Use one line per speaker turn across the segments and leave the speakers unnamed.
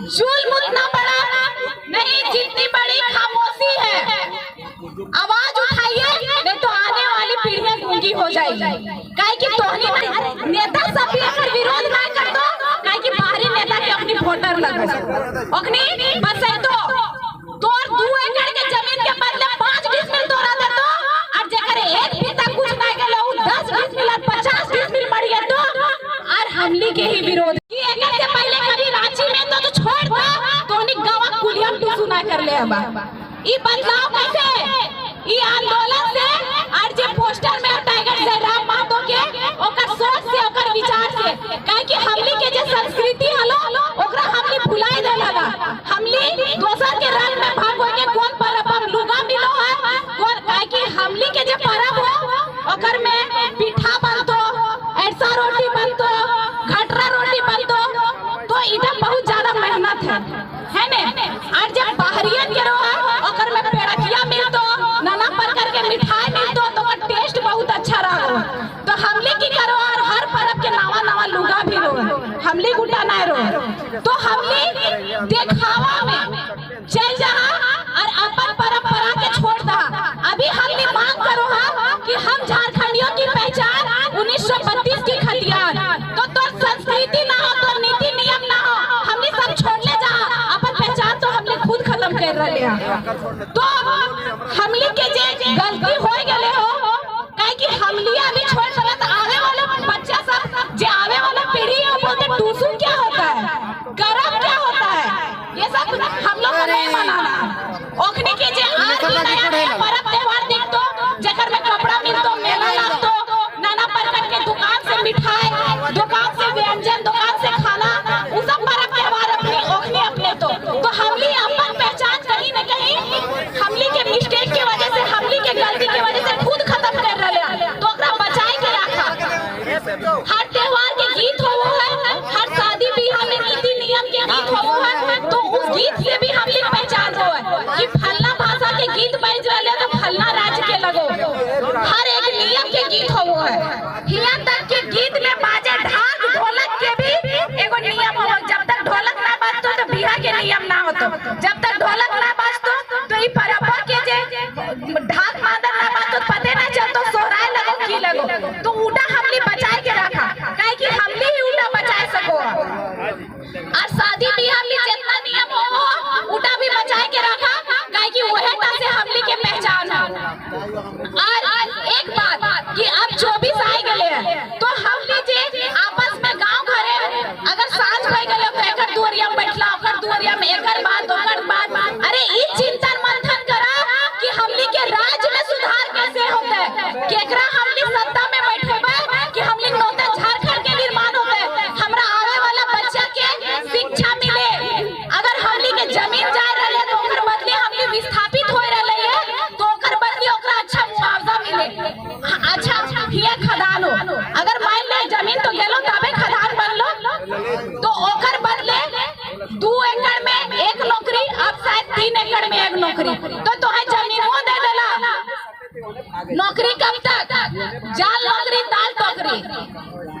जुल्म उतना बड़ा नहीं जितनी बड़ी खामोशी है। आवाज उठाइए नहीं तो आने वाली पीढ़ियां गूंगी हो जाएगी। काहे कि तोहनी नेता सब भी अगर विरोध ना कर दो, काहे कि बाहरी नेता के अपनी वोटर लग ओखनी बस है तो तोर 2 एकड़ के जमीन के बदले 5 डिसमिल तोरा दे दो और जेकर एक भी तक कुछ ना गेलो 10 डिसमिल और 50 डिसमिल मर गए तो और हमली के ही विरोध की एकड़ से पहले कभी रांची में तो छोड़ दो तोनी गवा कुलियम टू सुना कर ले अब ई बदलाव कैसे ई आंदोलन से और जे पोस्टर में टाइगर जयराम महतो के ओकर सोच से ओकर विचार से काहे कि हमली के जे संस्कृति हलो ओकरा हमली भुलाए दे लगा। हमली दोसर के रंग में भाग होय के कोन परब पर लुगा मिलो है कोन काहे कि हमली के जे परब हो ओकर में पीठा बनतो, ऐसा रोटी बनतो, घटरा रोटी बनतो तो इधर बहुत ज्यादा मेहनत है ने। और जब बाहरियन के रहो ओकर में पेड़किया मिलतो, नाना प्रकार के मिठाई मिलतो तो ओकर टेस्ट बहुत अच्छा रहो। तो हमली की करो और हर परब के नवा नवा लुगा भी रो हमली गुटा ना रो तो हमली देखावा में चल जा और अपन परंपरा के छोड़ दा। अभी हमली मांग करो कि हम झारखंडियों की पहचान 1932 की खतियान तो संस्कृति ना हो तो नीति नियम ना हो हमने सब छोड़ ले जा। अपन पहचान तो हमने खुद खत्म कर रहे तो हमली के जे गलती हो गए हो काहे कि हमली अभी छोड़ सकत आवे वाला बच्चा सब जे आवे वाला पीढ़ी है बोलते टूसू क्या होता है, गरम क्या होता है, ये सब हम लोग को नहीं मनाना। ओखनी के जे आज भी नया परब त्योहार देखतो जेकर में कपड़ा मिलतो, मेला लगतो, नाना प्रकार के दुकान से मिठाई, दुकान से व्यंजन, दुकान से खाना उ सब परब त्योहार अपने ओखनी अपने तो हमली अपन पहचान कहीं न कहीं हमली के मिस्टेक की वजह से हमली के गलती की वजह से खुद खत्म कर रहे तो ओकरा बचाए के रखा। हर त्योहार के गीत हो है, हर शादी ब्याह में नीति नियम के गीत हो है तो उस गीत से भी हमली पहचान हो है कि फलना भाषा के गीत बज रहे तो फलना राज्य के लगो। हर एक नियम के गीत हो है, यहाँ तक के गीत में बाजे ढाक ढोलक के भी एगो नियम हो। जब तक ढोलक ना बजतो तो बिहा के नियम ना होतो, जब तक ढोलक ना बजतो तो ई परब के जे ढाक मादर ना बजतो पते ना चलतो सोहराय लगो की लगो तो उल्टा हमली बचाए के रखा काहे कि हमली ही उल्टा बचाए सको। और शादी ब्याह में जितना नियम हो उल्टा भी बचाए के रखा काहे कि वही ता से हमली के पहचान हो। और एक बात कि अब 24 आए गए तो हमली जे आपस में गांव घरे अगर सांझ भई गले तो एकर दुवरिया में बैठला ओकर दुवरिया में एकर बात ओकर बात अरे ई चिंतन मंथन करा कि हमली के राज्य में सुधार कैसे होता है, केकरा हमली सत्ता में बैठेबे कि हमली नौते झारखंड के निर्माण होते हमरा आवे वाला बच्चा के शिक्षा मिले। अगर हमली के जमीन जा रहले तो ओकर बदले हमली विस्थापित हो रहले है तो ओकर बदले ओकरा अच्छा मुआवजा मिले, अच्छा हिया खदान हो। अगर मान ले जमीन तो गेलो तबे खदान बनलो तो ओकर बदले 2 एकड़ में 1 नौकरी अब शायद 3 एकड़ में 1 नौकरी तो तोहे जमीनों दे देला। नौकरी कब तक, जाल नौकरी दाल टोकरी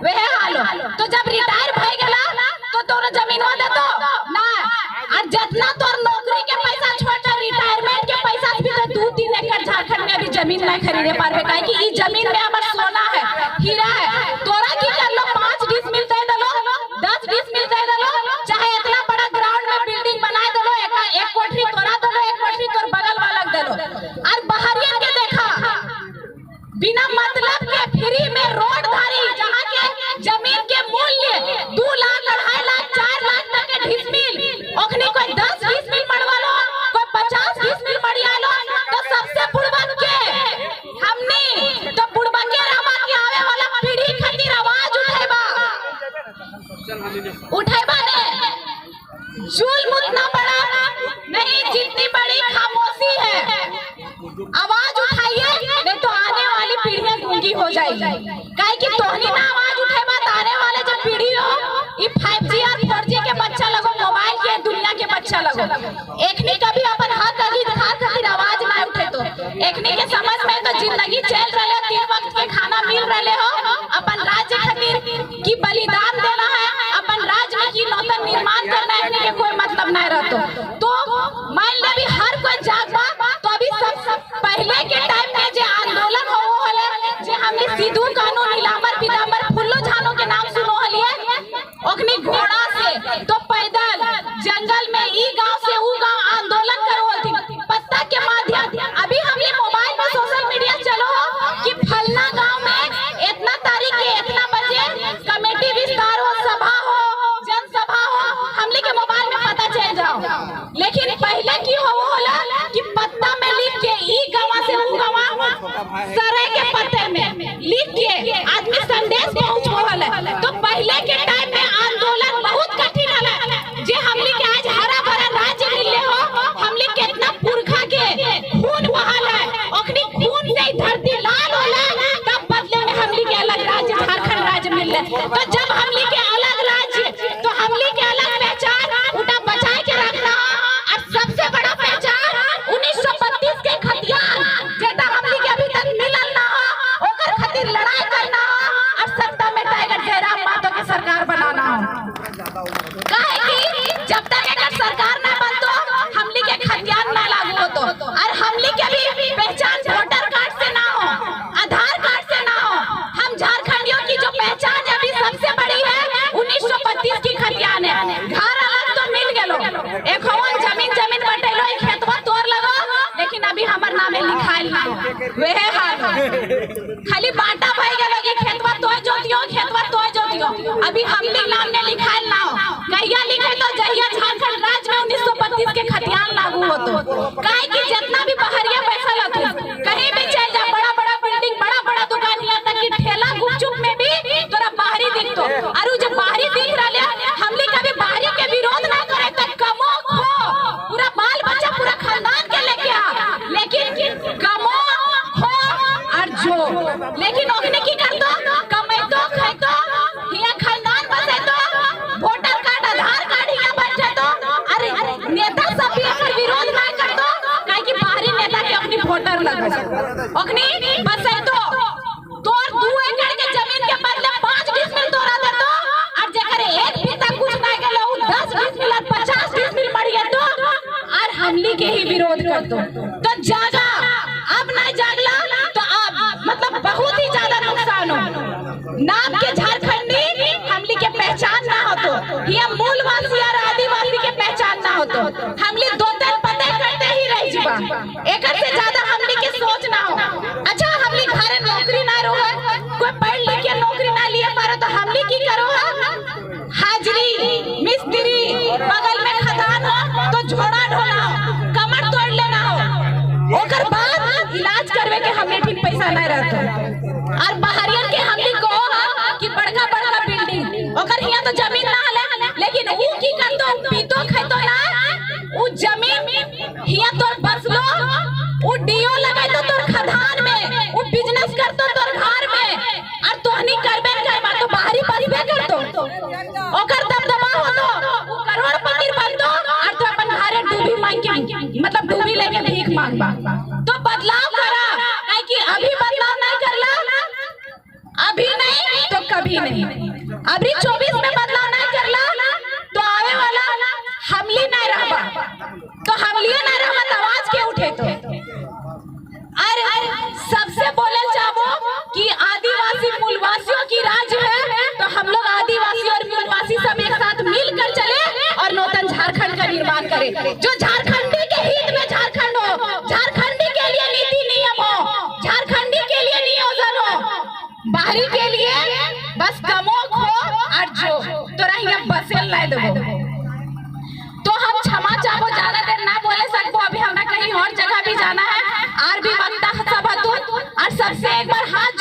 वह हाल तो जब रिटायर भई गेला तो तोरा जमीनवा देतो ना। और जितना तोर नौकरी के पैसा छोड़ रिटायरमेंट के पैसा भी तो 2-3 एकड़ झारखंड में भी जमीन नहीं खरीदे पारबे काहे कि ई जमीन में हमर सोना है, हीरा है। तोरा की कर लो 5 डिसमिल दे देलो, 10 डिसमिल दे देलो, चाहे इतना बड़ा ग्राउंड में बिल्डिंग बना देलो, एक कोठरी तोरा देलो, एक कोठरी तोर बगल वाला देलो। और बाहरियन के देखा बिना मतलब के फ्री में रोड धारी जहाँ के जमीन के मूल्य 2 लाख, 2.5 लाख, 4 लाख तक के डिसमिल ओखनी कोई 10 डिसमिल मरवा लो, कोई 50 डिसमिल मरिया लो तो सबसे बुड़बक के हमनी तो बुड़बक के रवा के आवे वाला पीढ़ी खातिर आवाज उठेबा ने। जुल्म उतना बड़ा नहीं जितनी बड़ी खामोशी है। आवाज उठाइए नहीं तो आने वाली पीढ़ियां गूंगी हो जाएगी। काहे कि तोहनी ना आवाज उठेबा तो आने वाले जो पीढ़ी हो ये 5G और 4G के बच्चा लगो, मोबाइल के दुनिया के बच्चा लगो। एकनी कभी अपन हक अधिकार खातिर आवाज ना उठे तो एकनी के समझ में तो जिंदगी चल रहे, 3 वक्त के खाना मिल रहे हो, अपन राज्य खातिर की बलिदान देना है, अपन राज्य में की नौतन निर्माण करना है, कोई मतलब तो मान ले भी हर कोई जागबा तो अभी सब पहले के टाइम में जो आंदोलन हो हले जे हमने सिद्धू कानून नीलांबर पीतांबर फुल्लो झानो के नाम सुनो हलिए ओखनी घोड़ा से तो पैदल जंगल में ई गांव से ऊ गांव आंदोलन करो थी पत्ता के माध्यम। अभी हमने मोबाइल में सोशल मीडिया चलो कि फलना गांव में इतना तारीख के इतना बजे कमेटी विस्तार हो सभा हो जनसभा हो हमने के मोबाइल में पता चल जाओ। लेकिन पहले की हो होला कि पत्ता में लिख के ई गांव से ऊ गांव सरे के पत्ते में लिख के आदमी संदेश पहुंचो हले। तो पहले के टाइम में आंदोलन बहुत कठिन हले जे हमने के आज हरा भरा राज्य मिले हो हमने कितना पुरखा के खून बहाल है ओखनी खून से धरती लाल होला तब बदले में हमने के अलग राज्य झारखंड राज्य मिले। तो जब हमने के अलग राज्य तो हमने के अलग पहचान उठा बचाए के रखना और सबसे बड़ा पहचान 1932 के खतियान जेटा हमने के अभी तक मिलल ना हो ओकर खातिर लड़ाई करना और सत्ता में टाइगर जयराम मातो के सरकार बनाना काहे कि जब तक एकर सरकार ना बनतो हमनी के खतियान ना लागू होतो और हमनी के भी पहचान वोटर कार्ड से ना हो आधार कार्ड से ना हो। हम झारखंडियों की जो पहचान अभी सबसे बड़ी है 1932 की खतियान है। घर अलग तो मिल गेलो एक होवन जमीन बटेलो एक खेतवा तोड़ लगो लेकिन अभी हमर नाम लिखाइल ना वेहे हाल खाली बांटा भई गेलो कि खेतवा तोय जोतियो अभी हमनी नाम ने लिखाइल ना हो। कहिया लिखे तो जहिया झारखंड राज्य में 1932 के खतियान लागू होतो काहे कि जितना भी बहरिया बैठल हथु कहीं भी चल जा बड़ा बिल्डिंग बड़ा दुकान यहाँ तक कि ठेला गुपचुप में भी तोरा बाहरी दिखतो और उ जब बाहरी दिख रहले हमनी कभी बाहरी के विरोध ना करे त कमो खो पूरा बाल बच्चा पूरा खानदान के लेके आ लेकिन कमो खो और जो लेकिन ओखने की करतो कमैतो खैतो हिया खानदान बसेतो वोटर कार्ड आधार कार्ड हिया बैठतो अरे नेता सब भी एकर विरोध ना करतो काहे कि बाहरी नेता के अपनी वोटर लगो ओखनी बसेतो तोर 2 एकड़ के जमीन के बदले 5 डिसमिल तोरा देतो और जेकर एक फीता कुछ ना गेलो 10 डिसमिल और 50 डिसमिल मर गेतो और हमली के ही विरोध करतो। तो जागा अब ना जागला तो अब मतलब बहुत ही ज्यादा नुकसान हो। नाम के झारखंडी हमली के पहचान ना होतो ये मूलवासी और आदिवासी के पहचान ना होतो हमली दो दिन पता करते ही रह जीवा एकर से ज्यादा हमली के सोच ना हो। अच्छा हमली घरे नौकरी ना रहो कोई पढ़ लिख के नौकरी ना लिए पारो तो हमली की करो हाजिरी मिस्त्री बगल में खदान हो तो झोड़ा ढोना कमर तोड़ लेना हो ओकर बाद इलाज करवे के हमने ठीक पैसा नहीं रहतो और बाहरियन के हमनी को कि बड़का बिल्डिंग ओकर हिया तो जमीन ना हले लेकिन ऊ की करतो पीतो खैतो ना ऊ जमीन हिया तोर बसलो ऊ डीओ लगाइतो तोर खदान में ऊ बिजनेस करतो तोर घर में और तोहनी करबे करबा तो बाहरी बसबे करतो ओकर दबदबा होतो ऊ करोड़पति बनतो और तो अपन घरे डूबी मांग के मतलब डूबी लेके भीख मांगबा। तो बदलाव करा काहे कि अभी बदलाव नहीं करला अभी नहीं तो कभी नहीं अभी 24 में बदलाव नहीं करला तो आवे वाला हमली नहीं रहबा तो हमलिए नहीं रहबा तो आवाज के उठे तो अरे सबसे बोले चाहो कि आदिवासी मूलवासियों की राज्य है तो हम लोग आदिवासी और मूलवासी सब एक साथ मिलकर चले और नूतन झारखंड का निर्माण करें जो झारखंडी के हित में झारखंड हो झारखंडी के लिए नीति नियम हो झारखंडी के लिए नियोजन हो बाहरी के लिए बस कमो खो और जो तोरा यहाँ बसेल नहीं देबो। तो हम क्षमा चाहो ज्यादा देर ना बोले सकबो अभी हमरा कहीं और जगह भी जाना है और भी वक्ता सब और सबसे एक बार हाथ